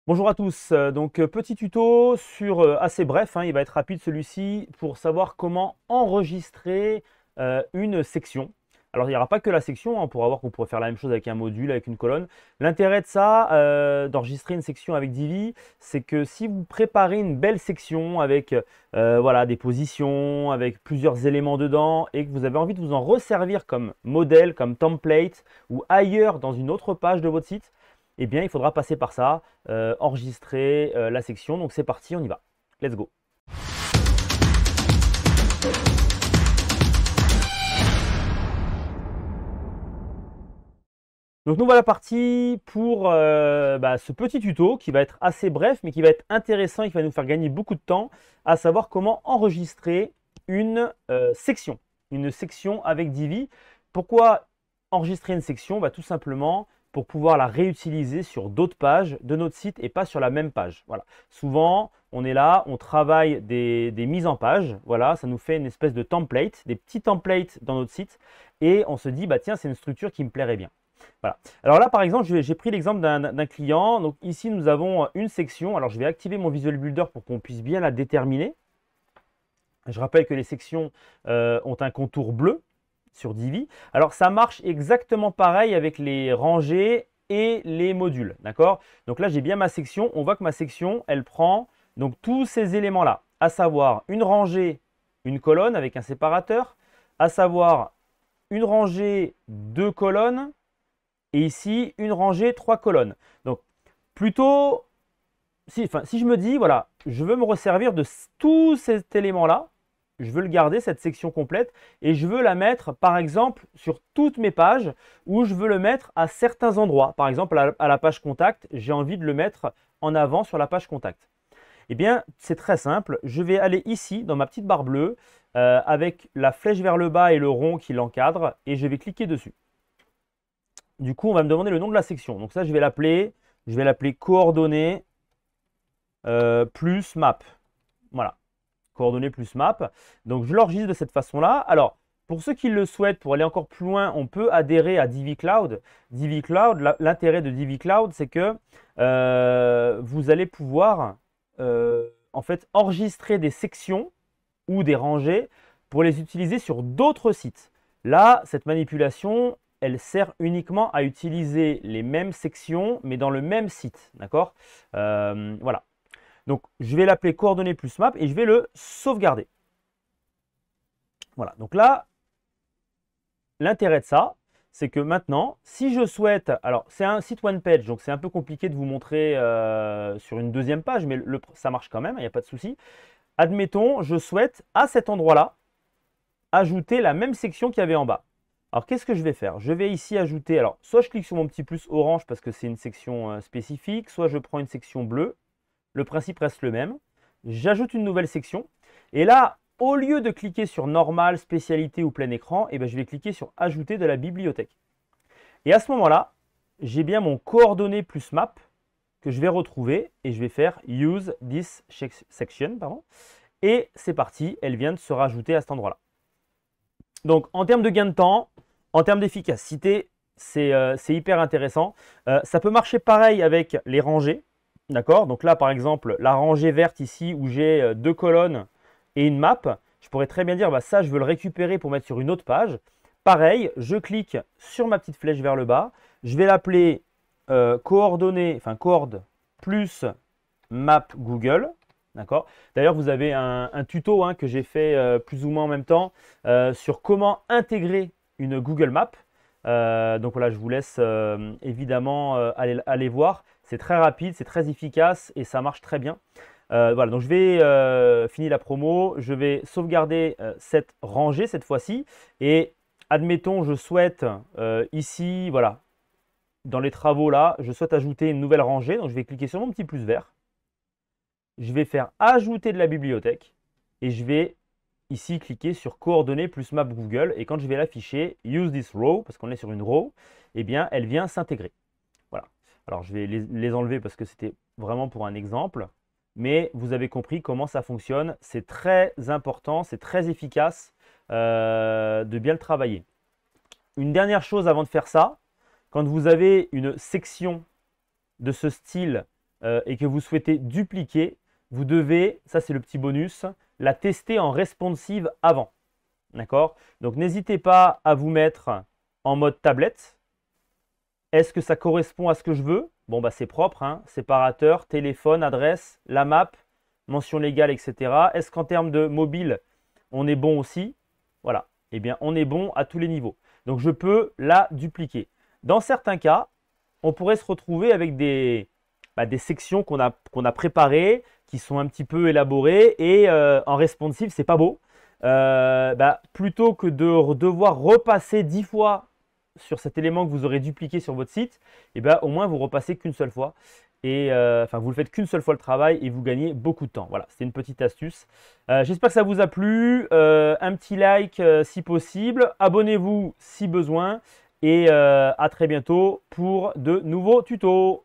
Bonjour à tous, petit tuto sur assez bref, hein, il va être rapide celui-ci pour savoir comment enregistrer une section. Alors il n'y aura pas que la section, hein, on pourra voir qu'on pourrait faire la même chose avec un module, avec une colonne. L'intérêt de ça, d'enregistrer une section avec Divi, c'est que si vous préparez une belle section avec voilà, des positions, avec plusieurs éléments dedans et que vous avez envie de vous en resservir comme modèle, comme template ou ailleurs dans une autre page de votre site, eh bien il faudra passer par ça, enregistrer la section. Donc c'est parti, on y va. Let's go. Donc nous voilà partis pour ce petit tuto qui va être assez bref mais qui va être intéressant et qui va nous faire gagner beaucoup de temps, à savoir comment enregistrer une section avec Divi. Pourquoi enregistrer une section? Tout simplement pour pouvoir la réutiliser sur d'autres pages de notre site et pas sur la même page. Voilà. Souvent, on est là, on travaille des mises en page. Voilà, ça nous fait une espèce de template, des petits templates dans notre site et on se dit, tiens, c'est une structure qui me plairait bien. Voilà. Alors là, par exemple, j'ai pris l'exemple d'un client. Donc ici, nous avons une section. Alors je vais activer mon Visual Builder pour qu'on puisse bien la déterminer. Je rappelle que les sections ont un contour bleu sur Divi. Alors ça marche exactement pareil avec les rangées et les modules. D'accord? Donc là, j'ai bien ma section. On voit que ma section, elle prend donc tous ces éléments-là, à savoir une rangée, une colonne avec un séparateur, à savoir une rangée, deux colonnes, et ici une rangée, trois colonnes. Donc plutôt, si je me dis, voilà, je veux me resservir de tout cet élément-là, je veux le garder, cette section complète, et je veux la mettre, par exemple, sur toutes mes pages, ou je veux le mettre à certains endroits. Par exemple, à la page contact, j'ai envie de le mettre en avant sur la page contact. Eh bien, c'est très simple. Je vais aller ici, dans ma petite barre bleue, avec la flèche vers le bas et le rond qui l'encadre, et je vais cliquer dessus. Du coup, on va me demander le nom de la section. Donc ça, je vais l'appeler coordonnées plus map. Voilà, coordonnées plus map. Donc je l'enregistre de cette façon-là. Alors, pour ceux qui le souhaitent, pour aller encore plus loin, on peut adhérer à Divi Cloud. Divi Cloud, l'intérêt de Divi Cloud, c'est que vous allez pouvoir en fait enregistrer des sections ou des rangées pour les utiliser sur d'autres sites. Là, cette manipulation, elle sert uniquement à utiliser les mêmes sections, mais dans le même site. D'accord? Voilà. Donc, je vais l'appeler coordonnées plus map et je vais le sauvegarder. Voilà. Donc là, l'intérêt de ça, c'est que maintenant, si je souhaite, alors c'est un site one page, donc c'est un peu compliqué de vous montrer sur une deuxième page, mais ça marche quand même, il n'y a pas de souci. Admettons, je souhaite à cet endroit-là ajouter la même section qu'il y avait en bas. Alors qu'est-ce que je vais faire? Je vais ici ajouter, alors soit je clique sur mon petit plus orange parce que c'est une section spécifique, soit je prends une section bleue. Le principe reste le même. J'ajoute une nouvelle section. Et là, au lieu de cliquer sur normal, spécialité ou plein écran, je vais cliquer sur ajouter de la bibliothèque. Et à ce moment-là, j'ai bien mon coordonnées plus map que je vais retrouver et je vais faire use this section. Et c'est parti, elle vient de se rajouter à cet endroit-là. Donc en termes de gain de temps, en termes d'efficacité, c'est hyper intéressant. Ça peut marcher pareil avec les rangées. D'accord? Donc là, par exemple, la rangée verte ici où j'ai deux colonnes et une map, je pourrais très bien dire, ça, je veux le récupérer pour mettre sur une autre page. Pareil, je clique sur ma petite flèche vers le bas. Je vais l'appeler coordonnées, enfin coord plus map Google. D'accord? D'ailleurs, vous avez un tuto que j'ai fait plus ou moins en même temps sur comment intégrer une Google Map. Donc voilà, je vous laisse évidemment aller voir. C'est très rapide, c'est très efficace et ça marche très bien. Voilà, donc je vais finir la promo. Je vais sauvegarder cette rangée cette fois-ci. Et admettons, je souhaite ici, voilà, dans les travaux là, je souhaite ajouter une nouvelle rangée. Donc je vais cliquer sur mon petit plus vert. Je vais faire ajouter de la bibliothèque et je vais ici cliquer sur coordonnées plus map Google et quand je vais l'afficher use this row parce qu'on est sur une row, eh bien elle vient s'intégrer. Voilà. Alors je vais les enlever parce que c'était vraiment pour un exemple, mais vous avez compris comment ça fonctionne. C'est très important, c'est très efficace de bien le travailler. Une dernière chose avant de faire ça, quand vous avez une section de ce style et que vous souhaitez dupliquer, vous devez, ça c'est le petit bonus, la tester en responsive avant. D'accord? Donc n'hésitez pas à vous mettre en mode tablette. Est-ce que ça correspond à ce que je veux? Bon, bah c'est propre, hein, séparateur, téléphone, adresse, la map, mention légale, etc. Est-ce qu'en termes de mobile, on est bon aussi? Voilà. Eh bien, on est bon à tous les niveaux. Donc, je peux la dupliquer. Dans certains cas, on pourrait se retrouver avec des sections qu'on a préparées, qui sont un petit peu élaborées, et en responsive, c'est pas beau. Plutôt que de devoir repasser 10 fois sur cet élément que vous aurez dupliqué sur votre site, au moins vous repassez qu'une seule fois. Et vous le faites qu'une seule fois le travail et vous gagnez beaucoup de temps. Voilà, c'était une petite astuce. J'espère que ça vous a plu. Un petit like si possible. Abonnez-vous si besoin. Et à très bientôt pour de nouveaux tutos.